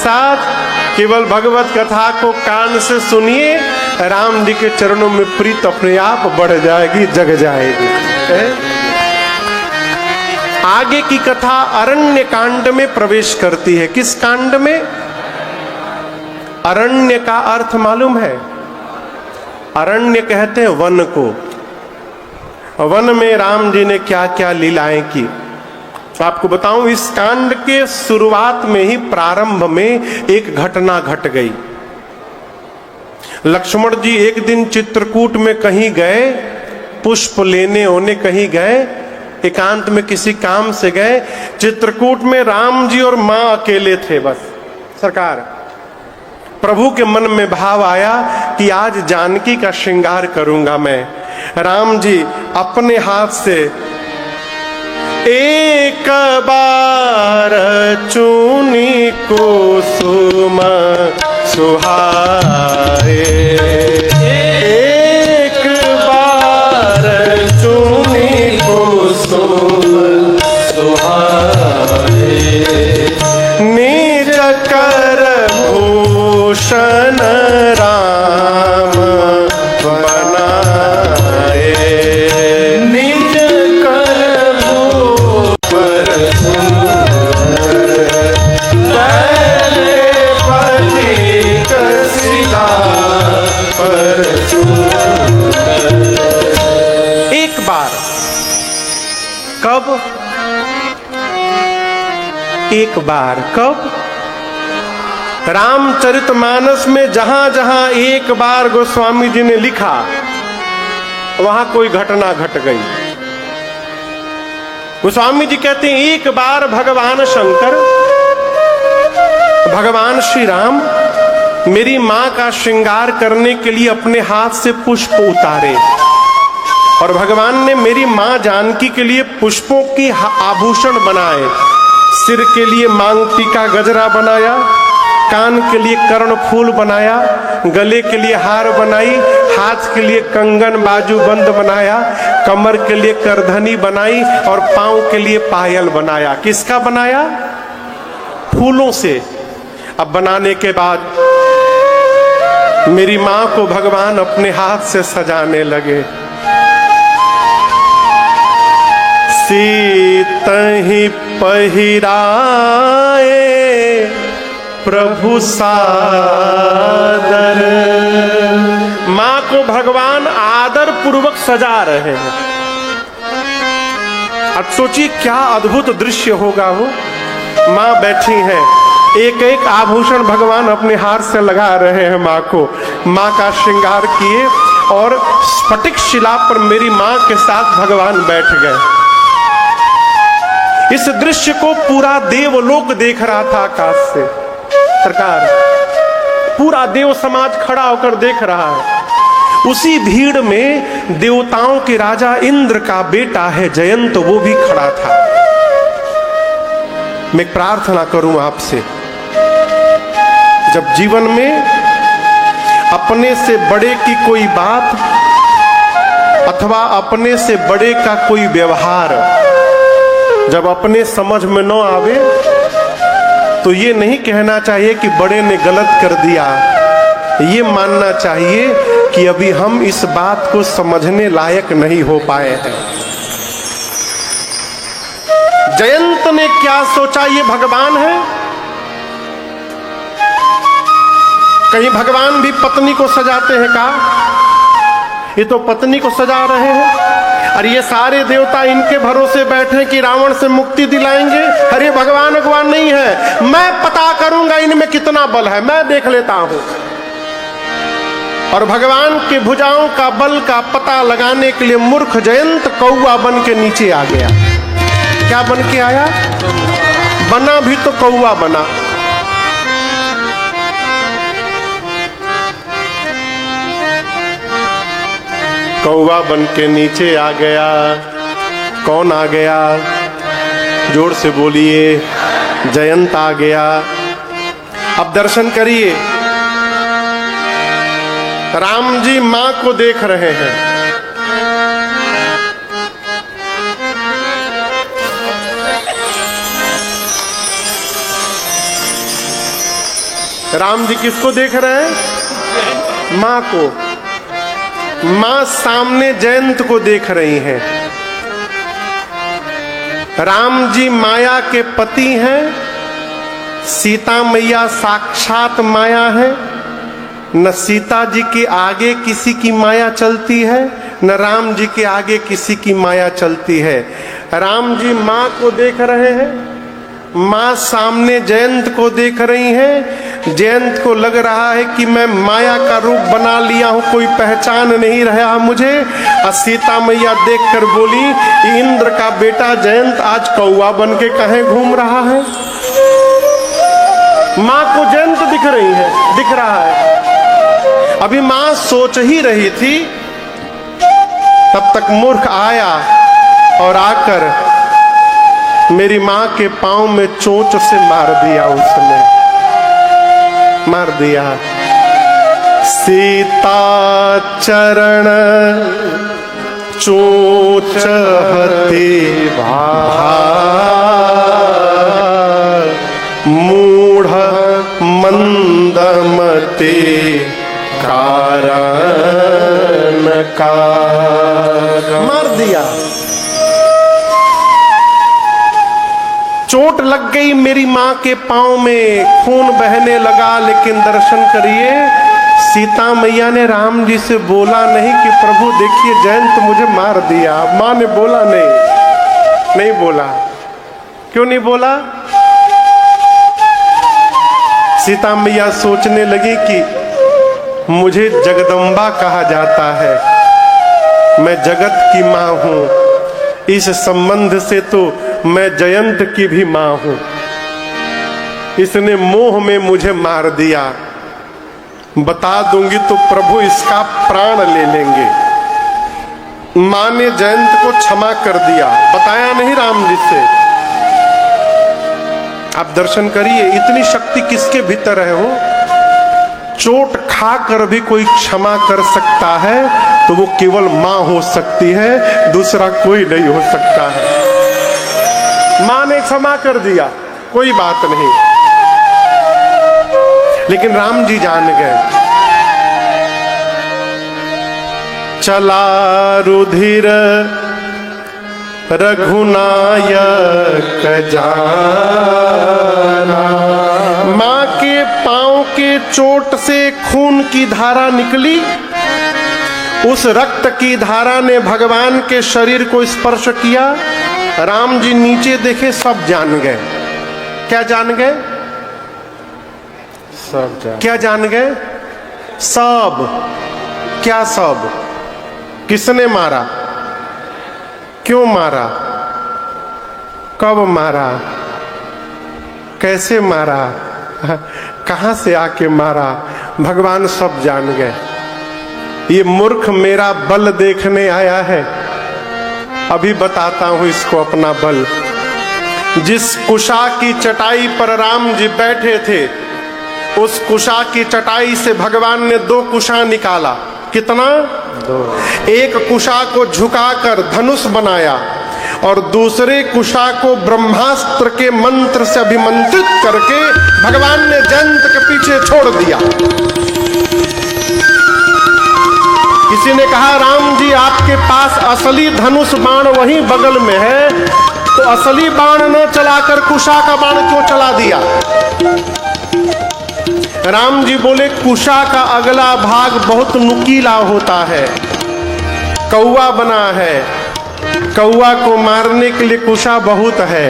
साथ केवल भगवत कथा को कान से सुनिए, राम जी के चरणों में प्रीत अपने आप बढ़ जाएगी, जग जाएगी। आगे की कथा अरण्य कांड में प्रवेश करती है। किस कांड में? अरण्य का अर्थ मालूम है? अरण्य कहते हैं वन को। वन में राम जी ने क्या क्या लीलाएं की, आपको बताऊं। इस कांड के शुरुआत में ही, प्रारंभ में एक घटना घट गई। लक्ष्मण जी एक दिन चित्रकूट में कहीं गए, पुष्प लेने होने कहीं गए, एकांत में किसी काम से गए। चित्रकूट में राम जी और मां अकेले थे बस। सरकार, प्रभु के मन में भाव आया कि आज जानकी का श्रृंगार करूंगा मैं। राम जी अपने हाथ से एक बार चूनी कुसुम सुहाए, एक बार चूनी कुसुम सुहाए, निज कर भूषण राम बनाए, निज कर भूषण एक बार। कब? एक बार कब? रामचरितमानस में जहां जहां एक बार गोस्वामी जी ने लिखा, वहां कोई घटना घट गई। गोस्वामी जी कहते हैं एक बार भगवान शंकर, भगवान श्री राम मेरी मां का श्रृंगार करने के लिए अपने हाथ से पुष्प उतारे, और भगवान ने मेरी मां जानकी के लिए पुष्पों की आभूषण बनाए। सिर के लिए मांग टीका गजरा बनाया, कान के लिए कर्ण फूल बनाया, गले के लिए हार बनाई, हाथ के लिए कंगन बाजूबंद बनाया, कमर के लिए करधनी बनाई और पांव के लिए पायल बनाया। किसका बनाया? फूलों से। अब बनाने के बाद मेरी मां को भगवान अपने हाथ से सजाने लगे। सीतहि पहिराए प्रभु सादर, मां को भगवान आदर पूर्वक सजा रहे हैं। अब सोचिए क्या अद्भुत दृश्य होगा वो। मां बैठी हैं, एक एक आभूषण भगवान अपने हाथ से लगा रहे हैं मां को। मां का श्रृंगार किए और स्फटिक शिला पर मेरी मां के साथ भगवान बैठ गए। इस दृश्य को पूरा देवलोक देख रहा था आकाश से। सरकार, पूरा देव समाज खड़ा होकर देख रहा है। उसी भीड़ में देवताओं के राजा इंद्र का बेटा है जयंत, वो भी खड़ा था। मैं प्रार्थना करूं आपसे, जब जीवन में अपने से बड़े की कोई बात अथवा अपने से बड़े का कोई व्यवहार जब अपने समझ में न आवे, तो ये नहीं कहना चाहिए कि बड़े ने गलत कर दिया। ये मानना चाहिए कि अभी हम इस बात को समझने लायक नहीं हो पाए हैं। जयंत ने क्या सोचा ये भगवान है? कहीं भगवान भी पत्नी को सजाते हैं का? ये तो पत्नी को सजा रहे हैं। और ये सारे देवता इनके भरोसे बैठे कि रावण से मुक्ति दिलाएंगे। अरे भगवान भगवान नहीं है, मैं पता करूंगा इनमें कितना बल है, मैं देख लेता हूं। और भगवान के भुजाओं का बल का पता लगाने के लिए मूर्ख जयंत कौवा बन के नीचे आ गया। क्या बन के आया? बना भी तो कौवा बना। कौवा बन के नीचे आ गया। कौन आ गया? जोर से बोलिए। जयंत आ गया। अब दर्शन करिए, राम जी मां को देख रहे हैं। राम जी किसको देख रहे हैं? माँ को। माँ सामने जयंत को देख रही हैं। राम जी माया के पति हैं, सीता मैया साक्षात माया है। न सीता जी के आगे किसी की माया चलती है, न राम जी के आगे किसी की माया चलती है। राम जी माँ को देख रहे हैं, माँ सामने जयंत को देख रही हैं। जयंत को लग रहा है कि मैं माया का रूप बना लिया हूं, कोई पहचान नहीं रहा मुझे। और सीता मैया देखकर बोली, इंद्र का बेटा जयंत आज कौवा बन के कहीं घूम रहा है। माँ को जयंत दिख रहा है। अभी माँ सोच ही रही थी, तब तक मूर्ख आया और आकर मेरी माँ के पांव में चोंच से मार दिया। उसने मार दिया। सीता चरण चोंच हते मूढ़ मंदमते कारण का मार दिया। चोट लग गई मेरी माँ के पांव में, खून बहने लगा। लेकिन दर्शन करिए, सीता मैया ने राम जी से बोला नहीं कि प्रभु देखिए जयंत मुझे मार दिया। माँ ने बोला नहीं बोला। क्यों नहीं बोला? सीता मैया सोचने लगी कि मुझे जगदम्बा कहा जाता है, मैं जगत की माँ हूं, इस संबंध से तो मैं जयंत की भी माँ हूं। इसने मोह में मुझे मार दिया, बता दूंगी तो प्रभु इसका प्राण ले लेंगे। माँ ने जयंत को क्षमा कर दिया, बताया नहीं राम जी से। आप दर्शन करिए, इतनी शक्ति किसके भीतर है हो। चोट खाकर भी कोई क्षमा कर सकता है तो वो केवल माँ हो सकती है, दूसरा कोई नहीं हो सकता है। माँ ने क्षमा कर दिया, कोई बात नहीं। लेकिन राम जी जान गए। चला रुधिर रघुनायक जाना। माँ के पांव के चोट से खून की धारा निकली। उस रक्त की धारा ने भगवान के शरीर को स्पर्श किया। राम जी नीचे देखे, सब जान गए। क्या जान गए? सब जान। क्या जान गए? सब। क्या सब? किसने मारा? क्यों मारा? कब मारा? कैसे मारा? कहां से आके मारा? भगवान सब जान गए। ये मूर्ख मेरा बल देखने आया है, अभी बताता हूं इसको अपना बल। जिस कुशा की चटाई पर राम जी बैठे थे, उस कुशा की चटाई से भगवान ने 2 कुशा निकाला। कितना? 2। एक कुशा को झुकाकर धनुष बनाया और दूसरे कुशा को ब्रह्मास्त्र के मंत्र से अभिमंत्रित करके भगवान ने जयंत के पीछे छोड़ दिया। किसी ने कहा, राम जी आपके पास असली धनुष बाण वहीं बगल में है, तो असली बाण न चलाकर कुशा का बाण क्यों चला दिया? राम जी बोले, कुशा का अगला भाग बहुत नुकीला होता है, कौवा बना है, कौवा को मारने के लिए कुशा बहुत है।